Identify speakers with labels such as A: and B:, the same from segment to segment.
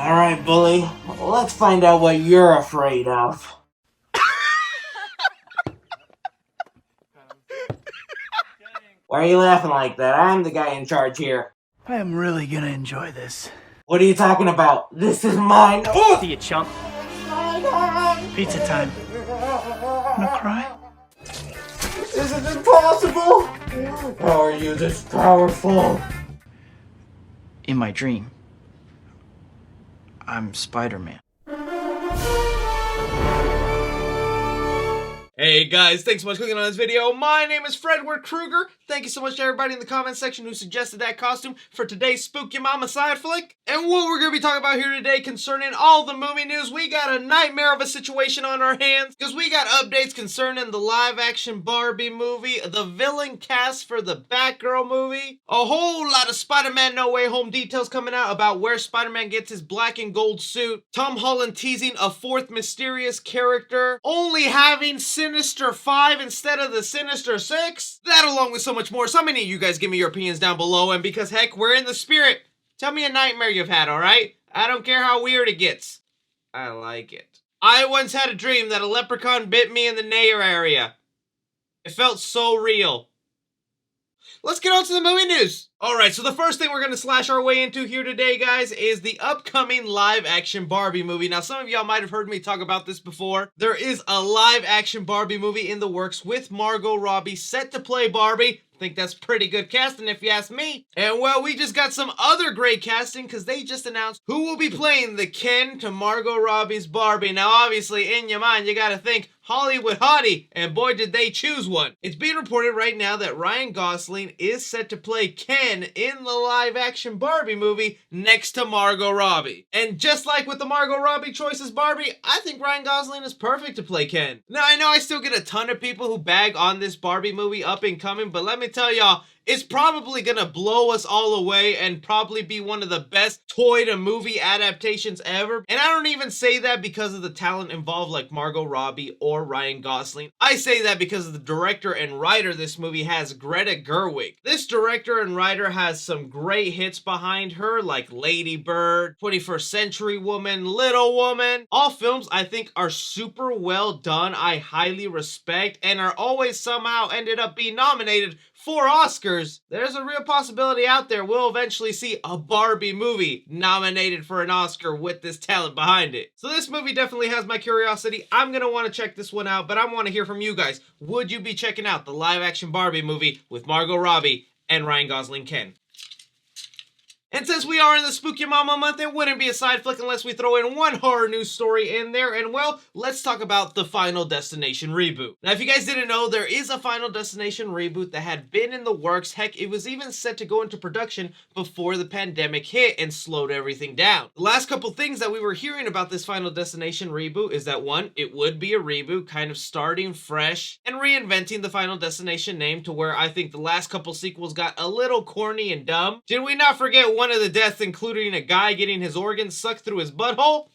A: Alright, bully. Let's find out what you're afraid of. Why are you laughing like that? I'm the guy in charge here.
B: I am really gonna enjoy this.
A: What are you talking about? This is mine. Oh!
B: See you, chump. Pizza time. Wanna cry?
A: This isn't impossible! How are you this powerful?
B: In my dream, I'm Spiderman.
C: Hey guys, thanks so much for clicking on this video. My name is Fredward Krueger. Thank you so much to everybody in the comment section who suggested that costume for today's Spook Your Mama side flick. And what we're going to be talking about here today concerning all the movie news, we got a nightmare of a situation on our hands because we got updates concerning the live-action Barbie movie, the villain cast for the Batgirl movie, a whole lot of Spider-Man No Way Home details coming out about where Spider-Man gets his black and gold suit, Tom Holland teasing a fourth mysterious character, only having Sinister 5 instead of the Sinister 6. That along with so much more. So many of you guys give me your opinions down below, and because heck, we're in the spirit. Tell me a nightmare you've had, alright? I don't care how weird it gets. I like it. I once had a dream that a leprechaun bit me in the nair area. It felt so real. Let's get on to the movie news. Alright, so the first thing we're going to slash our way into here today, guys, is the upcoming live-action Barbie movie. Now, some of y'all might have heard me talk about this before. There is a live-action Barbie movie in the works with Margot Robbie set to play Barbie. I think that's pretty good casting if you ask me. And well, we just got some other great casting because they just announced who will be playing the Ken to Margot Robbie's Barbie. Now, obviously, in your mind, you got to think Hollywood hottie, and boy did they choose one. It's being reported right now that Ryan Gosling is set to play Ken in the live-action Barbie movie next to Margot Robbie. And just like with the Margot Robbie choice as Barbie, I think Ryan Gosling is perfect to play Ken. Now, I know I still get a ton of people who bag on this Barbie movie up and coming, but let me tell y'all, it's probably gonna blow us all away and probably be one of the best toy to movie adaptations ever. And I don't even say that because of the talent involved like Margot Robbie or Ryan Gosling. I say that because of the director and writer this movie has, Greta Gerwig. This director and writer has some great hits behind her like Lady Bird, 21st Century Woman, Little Woman. All films I think are super well done, I highly respect, and are always somehow ended up being nominated for Oscars. There's a real possibility out there we'll eventually see a Barbie movie nominated for an Oscar with this talent behind it. So this movie definitely has my curiosity. I'm gonna want to check this one out, but I want to hear from you guys. Would you be checking out the live-action Barbie movie with Margot Robbie and Ryan Gosling Ken? And since we are in the Spook Your Mama month, it wouldn't be a side flick unless we throw in one horror news story in there. And well, let's talk about the Final Destination reboot. Now, if you guys didn't know, there is a Final Destination reboot that had been in the works. Heck, it was even set to go into production before the pandemic hit and slowed everything down. The last couple things that we were hearing about this Final Destination reboot is that one, it would be a reboot, kind of starting fresh and reinventing the Final Destination name to where I think the last couple sequels got a little corny and dumb. Did we not forget one of the deaths, including a guy getting his organs sucked through his butthole?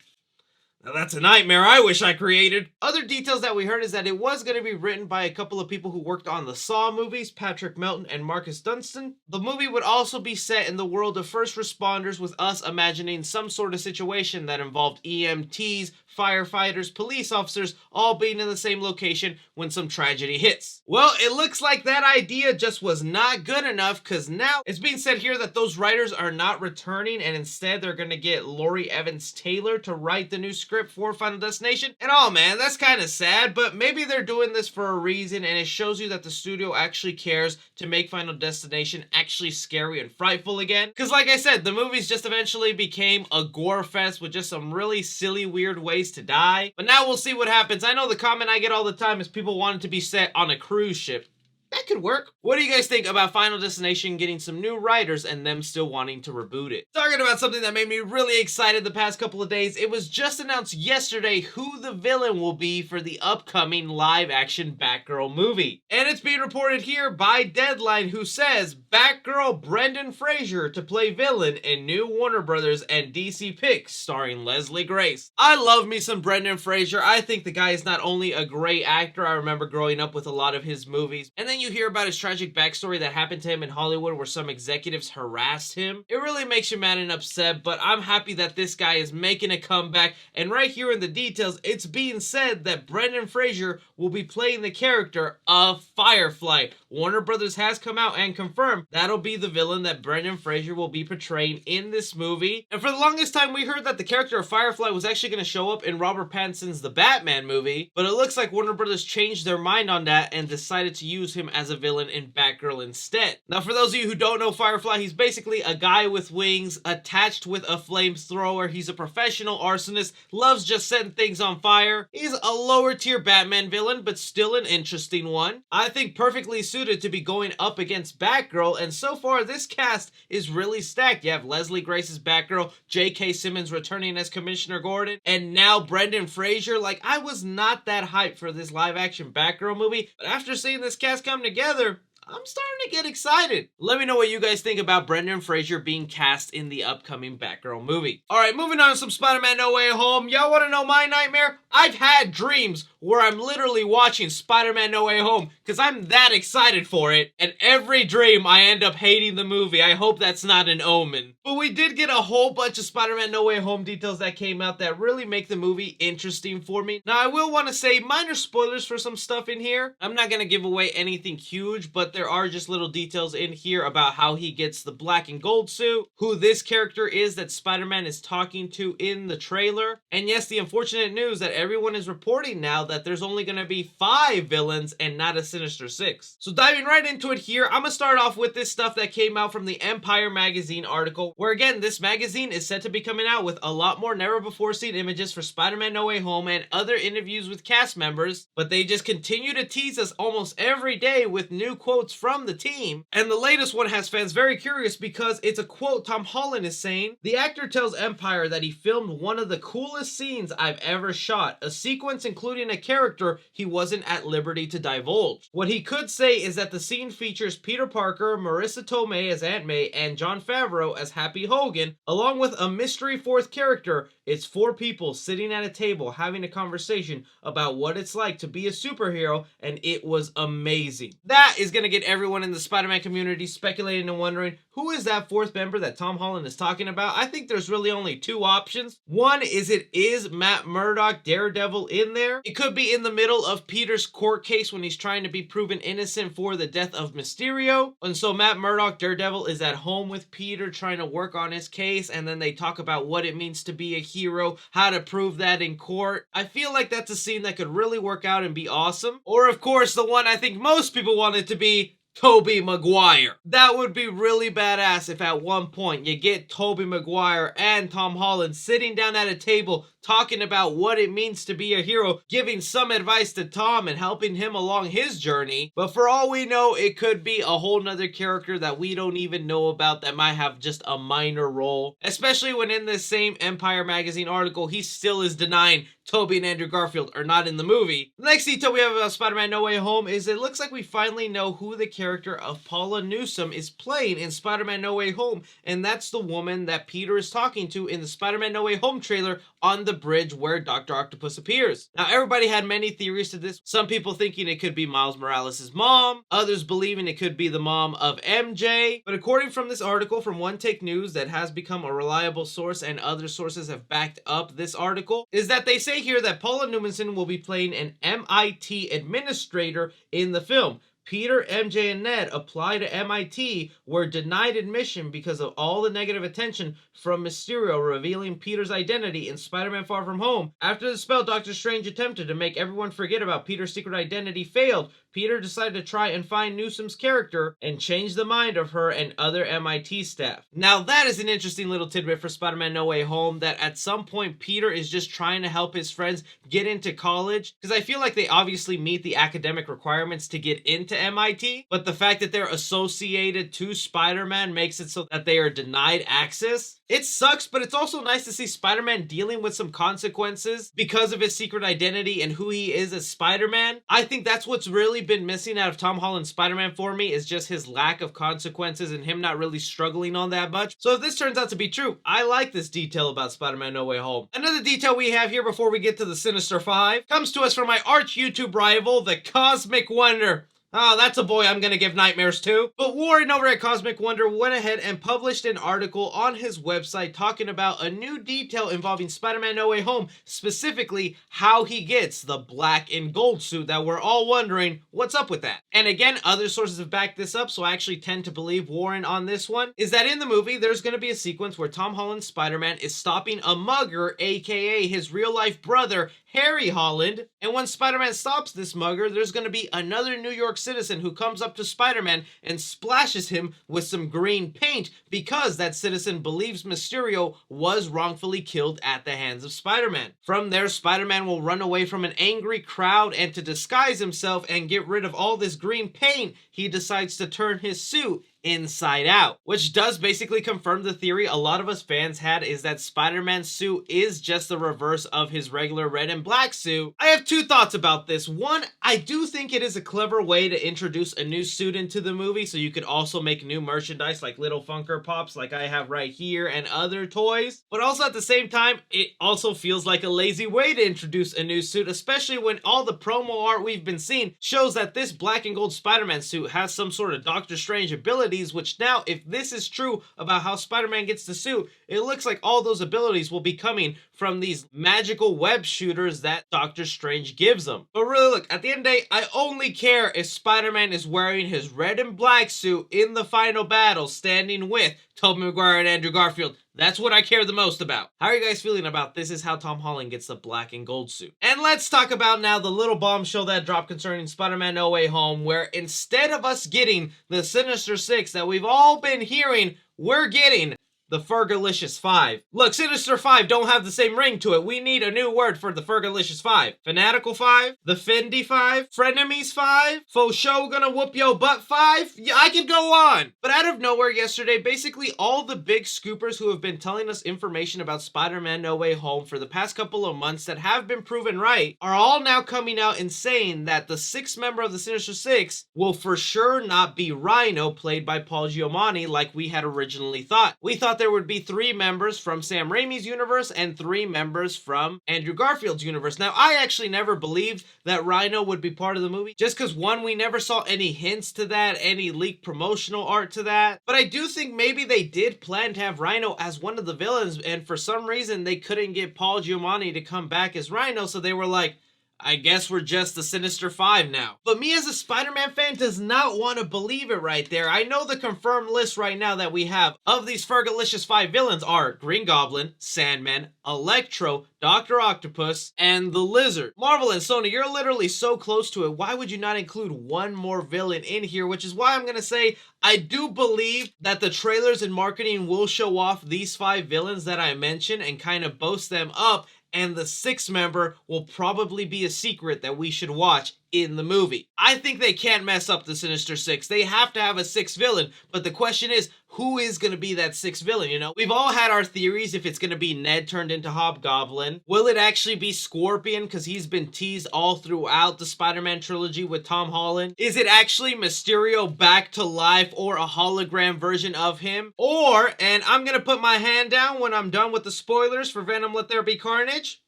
C: Now that's a nightmare I wish I created. Other details that we heard is that it was going to be written by a couple of people who worked on the Saw movies, Patrick Melton and Marcus Dunstan. The movie would also be set in the world of first responders, with us imagining some sort of situation that involved EMTs, firefighters, police officers, all being in the same location when some tragedy hits. Well, it looks like that idea just was not good enough, because now it's being said here that those writers are not returning, and instead they're going to get Laurie Evans Taylor to write the new script for Final Destination. And oh man, that's kind of sad, but maybe they're doing this for a reason, and it shows you that the studio actually cares to make Final Destination actually scary and frightful again. Because like I said, the movies just eventually became a gore fest with just some really silly, weird ways to die. But now we'll see what happens. I know the comment I get all the time is people want it to be set on a cruise ship. That could work. What do you guys think about Final Destination getting some new writers and them still wanting to reboot it? Talking about something that made me really excited the past couple of days, it was just announced yesterday who the villain will be for the upcoming live-action Batgirl movie. And it's being reported here by Deadline, who says Batgirl Brendan Fraser to play villain in new Warner Brothers and DC picks starring Leslie Grace. I love me some Brendan Fraser. I think the guy is not only a great actor, I remember growing up with a lot of his movies, and then then you hear about his tragic backstory that happened to him in Hollywood where some executives harassed him. It really makes you mad and upset, but I'm happy that this guy is making a comeback. And right here in the details, it's being said that Brendan Fraser will be playing the character of Firefly. Warner Brothers has come out and confirmed that'll be the villain that Brendan Fraser will be portraying in this movie. And for the longest time, we heard that the character of Firefly was actually going to show up in Robert Pattinson's The Batman movie, but it looks like Warner Brothers changed their mind on that and decided to use him as a villain in Batgirl instead. Now, for those of you who don't know Firefly, he's basically a guy with wings attached with a flamethrower. He's a professional arsonist, loves just setting things on fire. He's a lower tier Batman villain, but still an interesting one. I think perfectly suited to be going up against Batgirl, and so far this cast is really stacked. You have Leslie Grace's Batgirl, J.K. Simmons returning as Commissioner Gordon, and now Brendan Fraser. Like, I was not that hyped for this live action Batgirl movie, but after seeing this cast come together, I'm starting to get excited. Let me know what you guys think about Brendan Fraser being cast in the upcoming Batgirl movie. Alright, moving on to some Spider-Man No Way Home. Y'all want to know my nightmare? I've had dreams where I'm literally watching Spider-Man No Way Home because I'm that excited for it. And every dream I end up hating the movie. I hope that's not an omen. But we did get a whole bunch of Spider-Man No Way Home details that came out that really make the movie interesting for me. Now, I will want to say minor spoilers for some stuff in here. I'm not going to give away anything huge, but there are just little details in here about how he gets the black and gold suit, who this character is that Spider-Man is talking to in the trailer, and yes, the unfortunate news that everyone is reporting now that there's only going to be 5 villains and not a Sinister 6. So diving right into it here, I'm going to start off with this stuff that came out from the Empire magazine article, where again, this magazine is set to be coming out with a lot more never-before-seen images for Spider-Man No Way Home and other interviews with cast members, but they just continue to tease us almost every day with new quotes from the team. And the latest one has fans very curious because it's a quote Tom Holland is saying. The actor tells Empire that he filmed one of the coolest scenes I've ever shot, a sequence including a character he wasn't at liberty to divulge. What he could say is that the scene features Peter Parker, Marissa Tomei as Aunt May, and Jon Favreau as Happy Hogan, along with a mystery 4th character. It's 4 people sitting at a table having a conversation about what it's like to be a superhero, and it was amazing. That is going to get everyone in the Spider-Man community speculating and wondering, who is that 4th member that Tom Holland is talking about? I think there's really only 2 options. One is it is Matt Murdock, Daredevil, in there. It could be in the middle of Peter's court case when he's trying to be proven innocent for the death of Mysterio. And so Matt Murdock, Daredevil, is at home with Peter trying to work on his case, and then they talk about what it means to be a hero, how to prove that in court. I feel like that's a scene that could really work out and be awesome. Or of course, the one I think most people want it to be, Tobey Maguire. That would be really badass if at one point you get Tobey Maguire and Tom Holland sitting down at a table talking about what it means to be a hero, giving some advice to Tom and helping him along his journey. But for all we know, it could be a whole nother character that we don't even know about that might have just a minor role. Especially when in this same Empire magazine article, he still is denying Tobey and Andrew Garfield are not in the movie. The next detail we have about Spider-Man No Way Home is it looks like we finally know who the character of Paula Newsome is playing in Spider-Man No Way Home, and that's the woman that Peter is talking to in the Spider-Man No Way Home trailer on the bridge where Dr. Octopus appears. Now, everybody had many theories to this. Some people thinking it could be Miles Morales' mom, others believing it could be the mom of MJ, but according from this article from One Take News that has become a reliable source and other sources have backed up this article, is that they say here that Paula Newman will be playing an MIT administrator in the film. Peter, MJ, and Ned apply to MIT, were denied admission because of all the negative attention from Mysterio revealing Peter's identity in Spider-Man Far From Home. After the spell Doctor Strange attempted to make everyone forget about Peter's secret identity failed, Peter decided to try and find Newsome's character and change the mind of her and other MIT staff. Now that is an interesting little tidbit for Spider-Man No Way Home, that at some point Peter is just trying to help his friends get into college, because I feel like they obviously meet the academic requirements to get into MIT, but the fact that they're associated to Spider-Man makes it so that they are denied access. It sucks, but it's also nice to see Spider-Man dealing with some consequences because of his secret identity and who he is as Spider-Man. I think that's what's really been missing out of Tom Holland's Spider-Man for me, is just his lack of consequences and him not really struggling on that much. So if this turns out to be true, I like this detail about Spider-Man No Way Home. Another detail we have here before we get to the Sinister 5 comes to us from my arch YouTube rival, the Cosmic Wonder, Oh, that's a boy I'm gonna give nightmares to. But Warren over at Cosmic Wonder went ahead and published an article on his website talking about a new detail involving Spider-Man No Way Home, specifically how he gets the black and gold suit that we're all wondering what's up with that. And again, other sources have backed this up, so I actually tend to believe Warren on this one, is that in the movie, there's gonna be a sequence where Tom Holland's Spider-Man is stopping a mugger, aka his real-life brother, Harry Holland, and when Spider-Man stops this mugger, there's going to be another New York citizen who comes up to Spider-Man and splashes him with some green paint because that citizen believes Mysterio was wrongfully killed at the hands of Spider-Man. From there, Spider-Man will run away from an angry crowd, and to disguise himself and get rid of all this green paint, he decides to turn his suit inside out, which does basically confirm the theory a lot of us fans had, is that Spider-Man's suit is just the reverse of his regular red and black suit. I have two thoughts about this. One, I do think it is a clever way to introduce a new suit into the movie, so you could also make new merchandise like little Funko Pops like I have right here and other toys. But also at the same time, it also feels like a lazy way to introduce a new suit, especially when all the promo art we've been seeing shows that this black and gold Spider-Man suit has some sort of Doctor Strange ability, which now, if this is true about how Spider-Man gets the suit, it looks like all those abilities will be coming from these magical web shooters that Doctor Strange gives them. But really, look, at the end of the day, I only care if Spider-Man is wearing his red and black suit in the final battle, standing with Tobey Maguire and Andrew Garfield. That's what I care the most about. How are you guys feeling about this? Is how Tom Holland gets the black and gold suit. And let's talk about now the little bombshell that dropped concerning Spider-Man No Way Home, where instead of us getting the Sinister Six that we've all been hearing, we're getting the Fergalicious Five. Look, Sinister 5 don't have the same ring to it. We need a new word for the Fergalicious 5. Fanatical 5? The Fendi 5? Frenemies 5? Faux show gonna whoop yo butt 5? Yeah, I could go on. But out of nowhere yesterday, basically all the big scoopers who have been telling us information about Spider-Man No Way Home for the past couple of months that have been proven right are all now coming out and saying that the sixth member of the Sinister Six will for sure not be Rhino, played by Paul Giamatti, like we had originally thought. We thought there would be 3 members from Sam Raimi's universe and 3 members from Andrew Garfield's universe. Now, I actually never believed that Rhino would be part of the movie, just because, one, we never saw any hints to that, any leaked promotional art to that. But I do think maybe they did plan to have Rhino as one of the villains, and for some reason they couldn't get Paul Giamatti to come back as Rhino, so they were like, I guess we're just the Sinister 5 now. But me as a Spider-Man fan does not want to believe it right there. I know the confirmed list right now that we have of these Fergalicious 5 villains are Green Goblin, Sandman, Electro, Dr. Octopus, and the Lizard. Marvel and Sony, you're literally so close to it. Why would you not include one more villain in here? Which is why I'm going to say I do believe that the trailers and marketing will show off these 5 villains that I mentioned and kind of boast them up, and the 6th member will probably be a secret that we should watch in the movie. I think they can't mess up the Sinister Six. They have to have a 6th villain, but the question is, who is going to be that 6th villain, you know? We've all had our theories if it's going to be Ned turned into Hobgoblin. Will it actually be Scorpion, because he's been teased all throughout the Spider-Man trilogy with Tom Holland? Is it actually Mysterio back to life, or a hologram version of him? Or, and I'm going to put my hand down when I'm done with the spoilers for Venom Let There Be Carnage,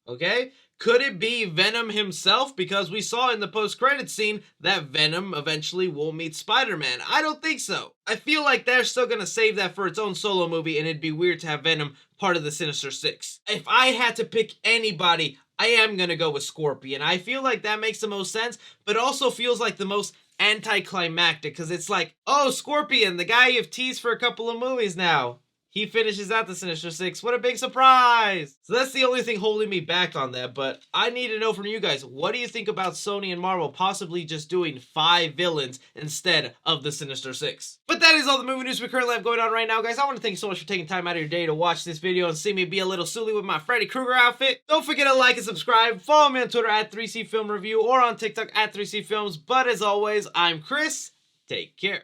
C: okay? Could it be Venom himself? Because we saw in the post-credits scene that Venom eventually will meet Spider-Man. I don't think so. I feel like they're still going to save that for its own solo movie, and it'd be weird to have Venom part of the Sinister Six. If I had to pick anybody, I am going to go with Scorpion. I feel like that makes the most sense, but also feels like the most anticlimactic, because it's like, oh, Scorpion, the guy you've teased for a couple of movies now. He finishes out the Sinister Six. What a big surprise! So that's the only thing holding me back on that, but I need to know from you guys, what do you think about Sony and Marvel possibly just doing 5 villains instead of the Sinister Six? But that is all the movie news we currently have going on right now, guys. I want to thank you so much for taking time out of your day to watch this video and see me be a little silly with my Freddy Krueger outfit. Don't forget to like and subscribe. Follow me on Twitter at 3C Film Review or on TikTok at 3C Films. But as always, I'm Chris. Take care.